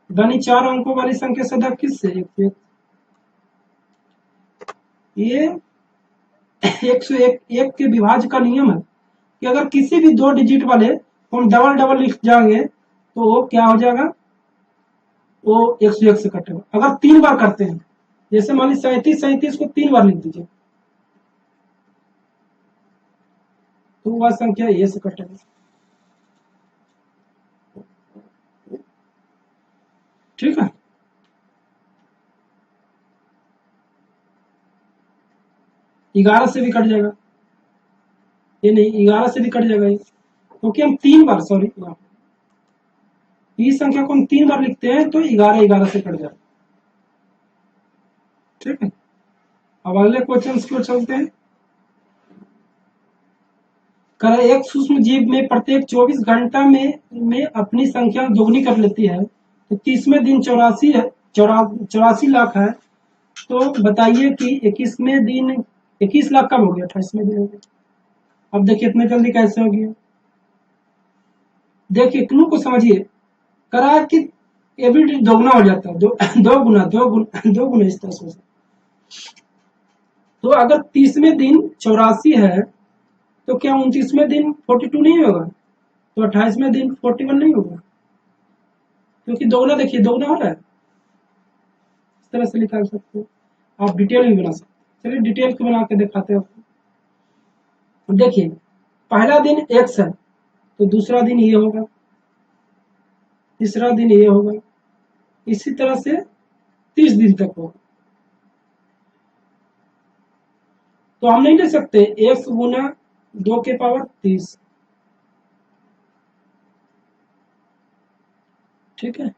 यानी 4 अंकों वाली संख्या सदा किससे ये 101 के विभाज्य का नियम है कि अगर किसी भी 2 डिजिट वाले को हम डबल डबल लिख जाएंगे तो वो क्या हो जाएगा, वो 101 से कटेगा। अगर 3 बार करते हैं, जैसे मान लीजिए 37 को 3 बार लिख दीजिए तो वह संख्या ये से कटेगा। ठीक है, ग्यारह से भी कट जाएगा, ये नहीं 11 से भी कट जाएगा ये, क्योंकि हम 3 बार, सॉरी, इस संख्या को हम 3 बार लिखते हैं तो 11 से कट जाएगा। ठीक है, अब अगले क्वेश्चन की ओर चलते हैं। कर एक सूक्ष्म जीव में प्रत्येक 24 घंटा में अपनी संख्या दोगुनी कर लेती है, तो 30वें दिन 84 लाख है। तो बताइए कि 21वें दिन 21 लाख कब हो गया, 28वें दिन हो गया। अब देखिए इतने जल्दी कैसे हो गया। देखिए क्लू को समझिए। करा कि एवरी दोगुना हो जाता है, दो गुना इस तरह से। तो अगर 30वें दिन 84 है तो क्या 29वें दिन 42 नहीं होगा, तो 28वें दिन 41 नहीं होगा, क्योंकि दोगुना, देखिए दोगुना हो रहा है। इस तरह से निकाल सकते हो, आप डिटेल भी बना सकते हो। चलिए डिटेल को बना के दिखाते हो। देखिए पहला दिन एक्स है तो दूसरा दिन ये होगा, तीसरा दिन ये होगा, इसी तरह से 30 दिन तक होगा। तो हम नहीं ले सकते एक्स गुना 2 के पावर 30। ठीक है,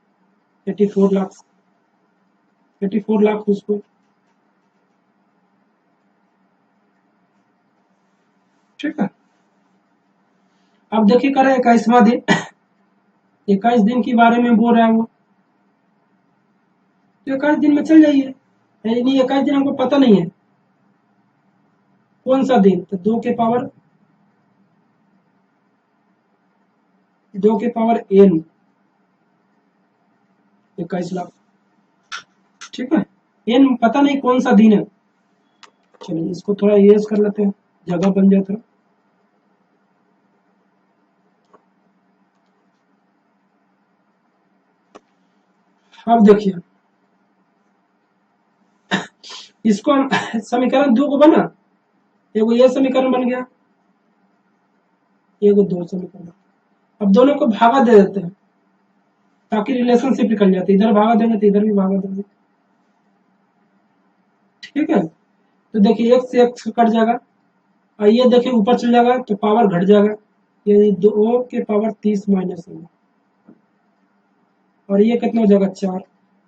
84 लाख, 84 लाख उसको। ठीक है, अब देखिए करें 21वां दिन, 21 दिन के बारे में बोल रहा है वो, तो 21 दिन में चल जाइए। यानी 21 दिन हमको पता नहीं है कौन सा दिन, तो 2 के पावर n 21 लाख। ठीक है, n पता नहीं कौन सा दिन है। चलिए इसको थोड़ा यूज कर लेते हैं, जगह बन जाता है। अब देखिए इसको हम समीकरण 2 को बना, एगो ये समीकरण बन गया, एगो 2 समीकरण। अब दोनों को भागा दे देते हैं, ताकि रिलेशनशिप निकल जाती, इधर भागा देंगे तो इधर भी भागा देंगे। ठीक है, तो देखिए x से x कट जाएगा, और ये देखिए ऊपर चल जाएगा तो पावर घट जाएगा, ये 2 के पावर 30 माइनस होगा, और ये कितना हो जाएगा 4,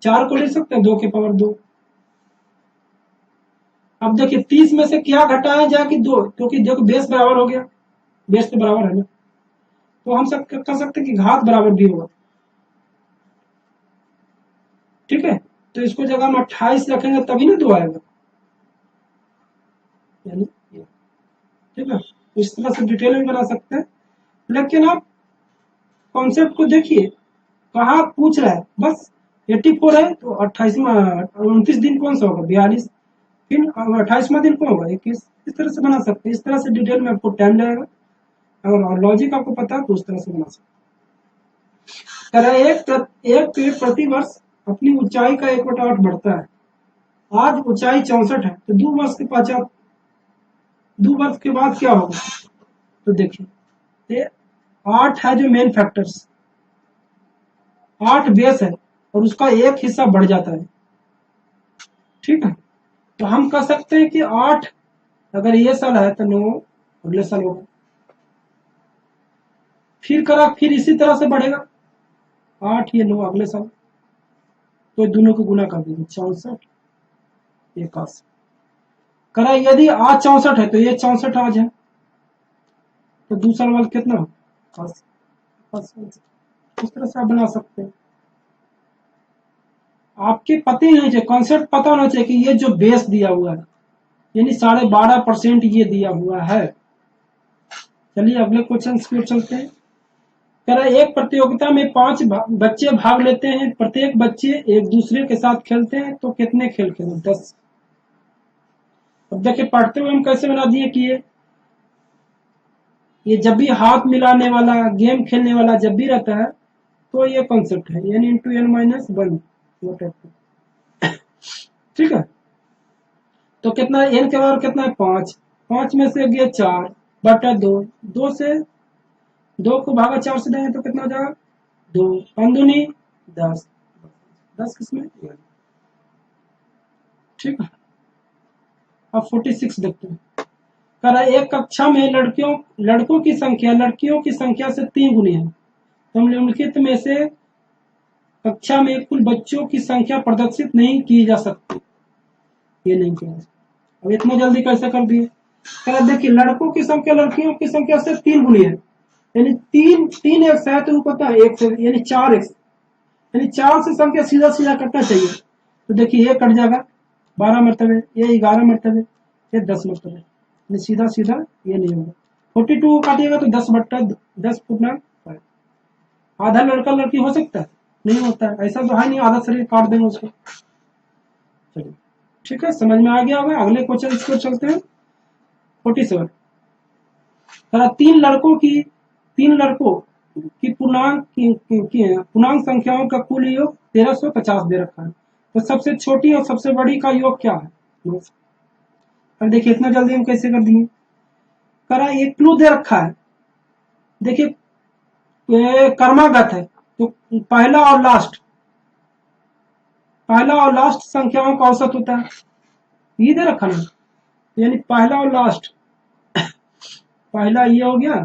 4 को लिख सकते हैं 2 के पावर 2। अब देखिए 30 में से क्या घटाया जाए कि 2, क्योंकि देखो बेस बराबर हो गया, बेस तो बराबर है ना, तो हम सब कर सकते हैं कि घात बराबर भी होगा। ठीक है, तो इसको जगह हम 28 रखेंगे तभी ना 2 आएगा, यानी ठीक है, इस तरह से डिटेल में बना सकते हैं। लेकिन आप कॉन्सेप्ट को देखिए, कहाँ पूछ रहा है, बस 84 है तो 28वां 29 दिन कौन सा होगा 42, फिर 28वां दिन कौन होगा 21, इस तरह से बना सकते हैं। इस तरह से डिटेल में आपको टाइम लगेगा, अगर लॉजिक आपको पता है तो उस तरह से बना सकते हैं। एक पेड़ प्रति वर्ष अपनी ऊंचाई का 1/8 बढ़ता है, आज ऊंचाई 64 है, तो 2 वर्ष के पश्चात 2 वर्ष के बाद क्या होगा, तो देखिए ये 8 है जो मेन फैक्टर्स, 8 बेस है और उसका एक हिस्सा बढ़ जाता है। ठीक है, तो हम कह सकते हैं कि 8 अगर ये साल है तो 9 अगले साल होगा, फिर करा फिर इसी तरह से बढ़ेगा, 8 ये 9 अगले साल, तो दोनों को गुना कर देंगे 64 81 करा, यदि आज 64 है तो ये 64 आज है, तो दूसरा वाला कितना हो 81। इस तरह से आप बना सकते हैं। आपके पता ही नहीं चाहिए, कॉन्सेप्ट पता होना चाहिए कि ये जो बेस दिया हुआ है यानी 12.5% ये दिया हुआ है। चलिए अगले क्वेश्चन की ओर चलते हैं। कह रहा है एक प्रतियोगिता में 5 बच्चे भाग लेते हैं, प्रत्येक बच्चे एक दूसरे के साथ खेलते हैं, तो कितने खेल खेले 10। अब देखिए पढ़ते हुए हम कैसे बना दिए कि ये जब भी हाथ मिलाने वाला गेम खेलने वाला जब भी रहता है तो ये कॉन्सेप्ट है, n इंटू एन माइनस 1। ठीक है, तो कितना n के बराबर कितना है 5, 5 में से गया 4 बटा 2, 2 से 2 को भागा 4 से देंगे तो कितना हो जाएगा 2, 5 दूनी 10, 10 किसमें। ठीक है, अब 46 देखते हैं। कह रहा है एक कक्षा में लड़कों की संख्या लड़कियों की संख्या से 3 गुनी है, तो हम निम्नलिखित में से कक्षा में कुल बच्चों की संख्या प्रदर्शित नहीं की जा सकती, ये नहीं किया। अब इतना जल्दी कैसे कर दिए, कह रहा देखिए लड़कों की संख्या लड़कियों की संख्या से 3 गुनी है, यानी 3 एक्स है तो पता है 1 से यानी 4 एक्स, यानी 4 से संख्या सीधा सीधा कटना चाहिए, तो देखिए ये कट जाएगा 12 मरतबे, ये 11 मरतबे, ये 10 मरतबे, सीधा सीधा ये नहीं होगा। 42 काटिएगा तो 10 पूर्णांक 5, आधा लड़का लड़की हो सकता है, नहीं होता है, ऐसा तो है नहीं आधा शरीर काट देंगे उसको। चलिए ठीक है, समझ में आ गया होगा। अगले क्वेश्चन इसको चलते हैं। 47 तीन लड़कों की पूर्णांक संख्याओं का कुल योग 1350 दे रखा है, तो सबसे छोटी और सबसे बड़ी का योग क्या है। अब देखिए इतना जल्दी हम कैसे कर दिए, करा एक क्लू दे रखा है, देखिए कर्मागत है, तो पहला और लास्ट संख्याओं का औसत होता है, ये दे रखा ना, यानी पहला और लास्ट, पहला ये हो गया,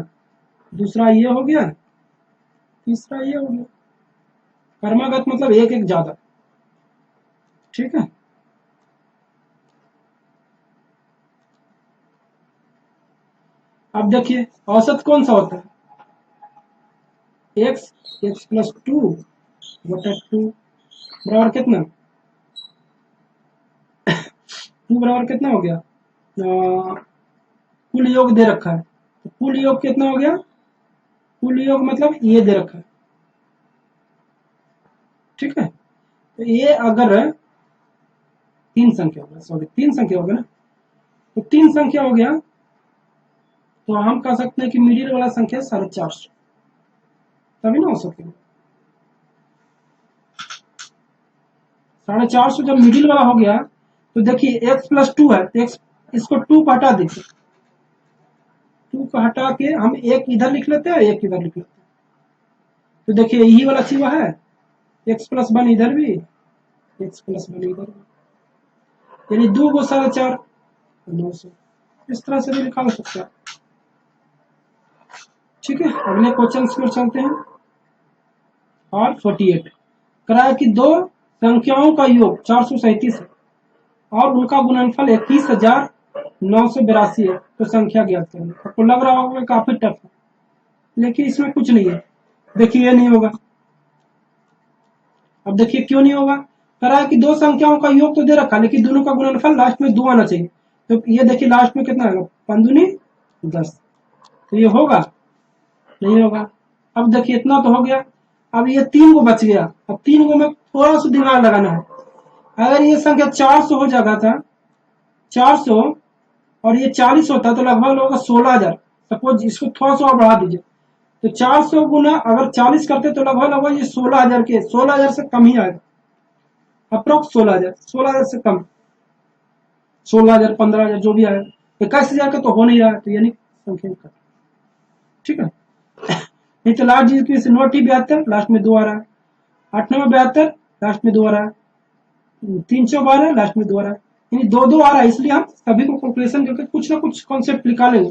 दूसरा ये हो गया, तीसरा ये हो गया, कर्मागत मतलब एक एक ज्यादा। ठीक है, अब देखिए औसत कौन सा होता है, x प्लस 2 बटा 2 बराबर कितना 2 बराबर कितना हो गया, कुल योग दे रखा है, तो कुल योग कितना हो गया, कुल योग मतलब ये दे रखा है। ठीक है, तो ये अगर 3 संख्या होगा, सॉरी 3 संख्या होगा ना, तो 3 संख्या हो गया, तो हम कह सकते हैं कि मिडिल वाला संख्या 450, तभी ना हो सकेगा 450 जब मिडिल वाला हो गया, तो देखिए x प्लस 2 है, तो x इसको 2 को हटा देते, 2 को हटा के हम एक इधर लिख लेते हैं एक इधर लिख लेते हैं, तो देखिए यही वाला चीज है, x+1 इधर भी, x+1 इधर भी, यानी 2 को 4.5 900, इस तरह से भी निकाल सकते हैं। ठीक है, अगले क्वेश्चन में चलते हैं। और 48 कराया कि दो संख्याओं का योग 437 है और उनका गुणनफल 21,982 है, तो संख्या ज्ञात करें। आपको लग रहा होगा काफी टफ है, लेकिन इसमें कुछ नहीं है। देखिए ये नहीं होगा। अब देखिए क्यों नहीं होगा। करा है कि दो संख्याओं का योग तो दे रखा, लेकिन दोनों का गुणनफल लास्ट में 2 आना चाहिए। तो ये देखिए लास्ट में कितना आएगा, 5 दूनी 10, तो ये होगा नहीं होगा। अब देखिए इतना तो हो गया। अब ये 3 को बच गया। अब 3 को में थोड़ा सा दिमाग लगाना है। अगर ये संख्या 400 हो जाता था, 400 और ये 40 होता तो लगभग होगा 16,000। सपोज इसको थोड़ा सा और बढ़ा दीजिए, तो 400 गुना अगर 40 करते तो लगभग ये 16,000 के 16,000 से कम ही आएगा, अप्रोक्स 16,000, 16,000 से कम, 16,000 15,000 जो भी आएगा। 21,000 का तो हो नहीं रहा है, तो यानी संख्या का। ठीक है, नहीं तो लास्ट डिजिट में 9T72 लास्ट में 2 आ रहा है, 8,972 लास्ट में 2 आ रहा है, 312 लास्ट में 2 आ रहा है, यानी 2 आ रहा है। इसलिए हम सभी को कैलकुलेशन करके कुछ ना कुछ कॉन्सेप्ट निकालेंगे।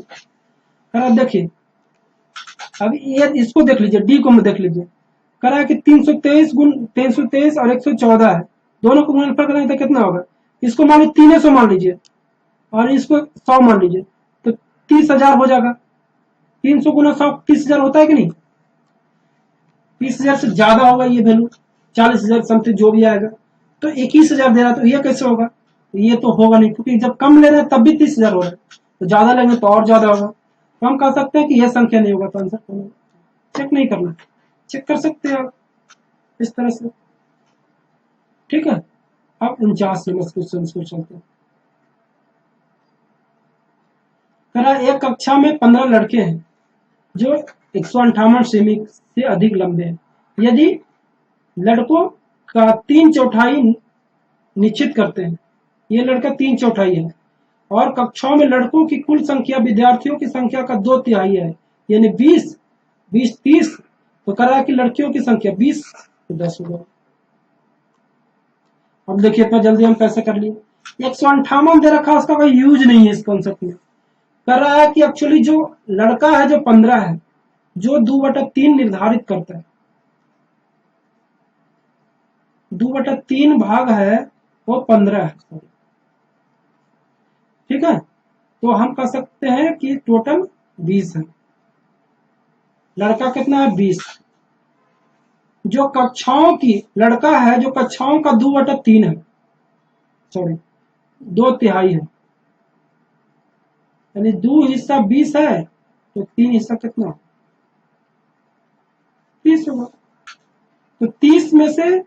अब देखिए, अब ये इसको देख लीजिए, डी को देख लीजिए। करा है कि 323 और 114 है, दोनों को गुणनफल करेंगे तो कितना होगा। इसको मान लीजिए 300 मान लीजिए और इसको 100 मान लीजिए, तो 30,000 हो जाएगा। 300 गुना 100 30,000 होता है कि नहीं। 30,000 से ज्यादा होगा ये वैल्यू, 40,000 समथिंग जो भी आएगा। तो 21,000 दे रहा, तो ये कैसे होगा। ये तो होगा नहीं, क्योंकि जब कम ले रहे हैं तब भी 30,000 हो रहा है, तो ज्यादा लेंगे तो और ज्यादा होगा। तो हम कह सकते हैं कि यह संख्या नहीं होगा, तो आंसर चेक नहीं करना, चेक कर सकते हैं आप इस तरह से। ठीक है, अब 49 नंबर क्वेश्चन को चलते हैं। एक कक्षा में 15 लड़के हैं जो 158 सेमी से अधिक लंबे हैं। यदि लड़कों का 3/4 निश्चित करते हैं, ये लड़का 3/4 है, और कक्षाओं में लड़कों की कुल संख्या विद्यार्थियों की संख्या का 2/3 है, यानी 20 20 30, तो करा कि लड़कियों की संख्या 20 तो 10 होगा। अब देखिए इतना जल्दी हम कैसे कर लिए। 158 दे रखा, उसका कोई यूज नहीं है इस कॉन्सेप्ट में। कर रहा है कि एक्चुअली जो लड़का है जो 15 है, जो 2/3 निर्धारित करता है, 2/3 भाग है वो 15 है। ठीक है, तो हम कह सकते हैं कि टोटल 20 है। लड़का कितना है 20। जो कक्षाओं की लड़का है, जो कक्षाओं का 2/3 है, सॉरी 2/3 है, यानी 2 हिस्सा 20 है, तो 3 हिस्सा कितना 30 होगा। तो 30 में से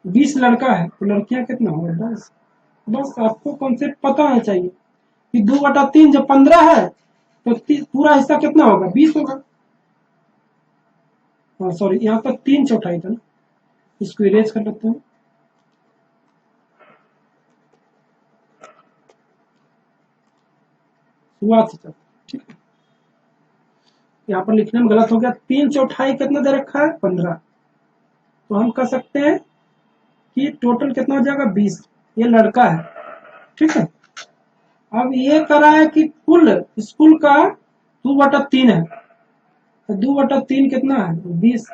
20 लड़का है, तो लड़कियां कितना होगा 10। बस आपको कॉन्सेप्ट पता होना चाहिए कि 2/3 जब 15 है तो पूरा हिस्सा कितना होगा 20 होगा। हाँ सॉरी, यहाँ पर 3/4 था ना, इसको इरेज कर लेते हैं। शुरुआत से, ठीक है, यहाँ पर लिखने में गलत हो गया। 3/4 कितना दे रखा है 15, तो हम कह सकते हैं कि टोटल कितना हो जाएगा 20। ये लड़का है, ठीक है। अब ये करा है कि कुल स्कूल का 2/3 है, तो 2/3 कितना है 20,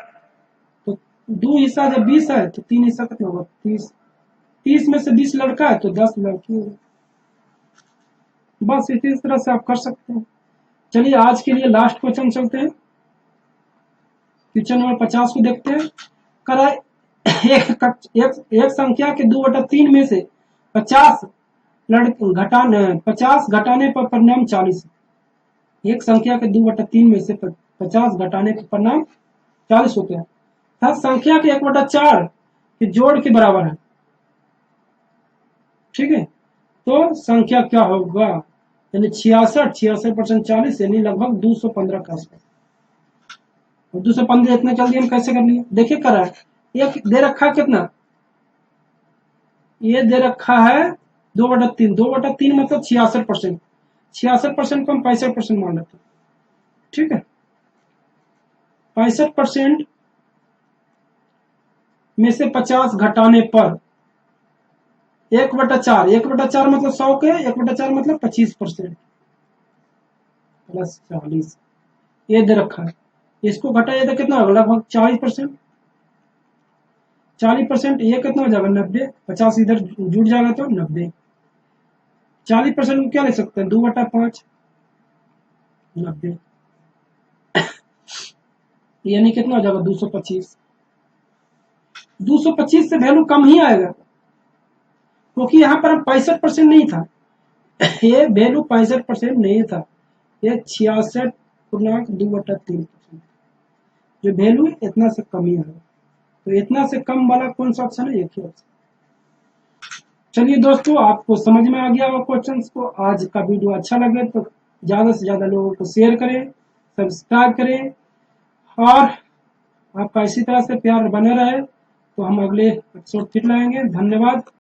तो 2 हिस्सा जब 20 है तो 3 हिस्सा कितना होगा 30। 30 में से 20 लड़का है तो 10 लड़की होगा। बस इसी तरह से आप कर सकते हैं। चलिए आज के लिए लास्ट क्वेश्चन चलते हैं, क्वेश्चन नंबर 50 को देखते हैं। करा एक संख्या के 2/3 में से 50 घटाने पर परिणाम 40 है। एक संख्या के 2/3 में से 50 घटाने पर परिणाम 40 होते हैं, तथा संख्या के 1/4 के जोड़ के बराबर है। ठीक है, तो संख्या क्या होगा, यानी 66% 40, यानी लगभग 215 का आसपास। 215 इतने जल्दी हम कैसे कर लिए। देखिए करा है, एक दे रखा है कितना, ये दे रखा है 2/3, 2/3 मतलब 66%, 66% को हम 65% मान लेते हैं। ठीक है, 65% में से 50 घटाने पर 1/4, 1/4 मतलब 100 के 1/4 मतलब 25% प्लस 40, ये दे रखा है। इसको घटाइए तो कितना होगा, लगभग 40%। 40% ये कितना हो जाएगा, 90। 50 इधर जुड़ जाएगा तो 90। 40% को क्या लिख सकते हैं, 2/5, 90, यानी कितना हो जाएगा, 225। 225 से वैल्यू कम ही आएगा, क्योंकि यहाँ पर 65% नहीं था। ये वैल्यू 65% नहीं था, ये 66.2/3%। जो वैल्यू इतना से कम ही है, तो इतना से कम वाला कौन सा ऑप्शन है, एक ही ऑप्शन। चलिए दोस्तों, आपको समझ में आ गया होगा क्वेश्चंस को। आज का वीडियो अच्छा लगे तो ज्यादा से ज्यादा लोगों को शेयर करें, सब्सक्राइब करें, और आपका इसी तरह से प्यार बने रहे तो हम अगले एपिसोड फिर लाएंगे। धन्यवाद।